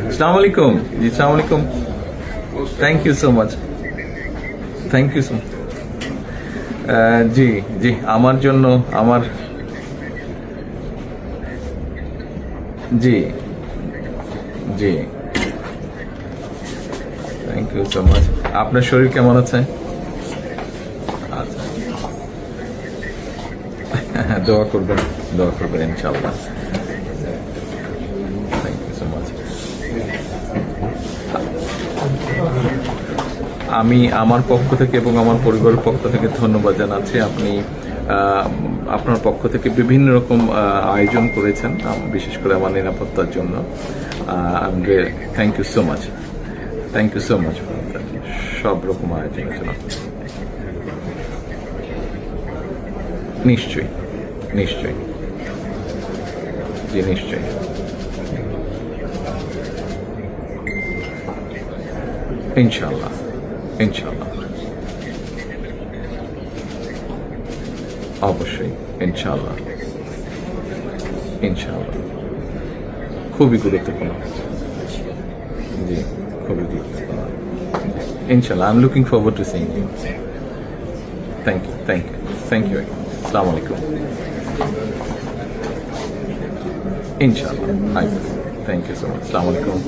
আসসালামু আলাইকুম জি, আসসালামু আলাইকুম। Thank you so much, thank you so much. জি জি, আমার জন্য আমার জি জি, থ্যাংক ইউ সো মাচ। আপনার শরীর কেমন আছে? আচ্ছা, দোয়া করবেন, দোয়া করবেন ইনশাআল্লাহ। Thank you so much. আমি আমার পক্ষ থেকে এবং আমার পরিবারের পক্ষ থেকে ধন্যবাদ জানাচ্ছি। আপনি আপনার পক্ষ থেকে বিভিন্ন রকম আয়োজন করেছেন, বিশেষ করে আমার নিরাপত্তার জন্য। Thank you so much, thank you so much সব রকম আয়োজনের জন্য। নিশ্চয়ই, নিশ্চয়ই, জি নিশ্চয়ই। ইনশাল্লাহ, ইনশাল্লাহ, অবশ্যই, ইনশাল্লাহ, ইনশাল্লাহ। খুবই গুরুত্বপূর্ণ, জি, খুবই গুরুত্বপূর্ণ। ইনশাল্লাহ, I am looking forward to seeing you. Thank you, thank you, thank you. আসসালামু আলাইকুম। ইনশাল্লাহ, থ্যাংক ইউ সো মাচ। আসসালামু আলাইকুম।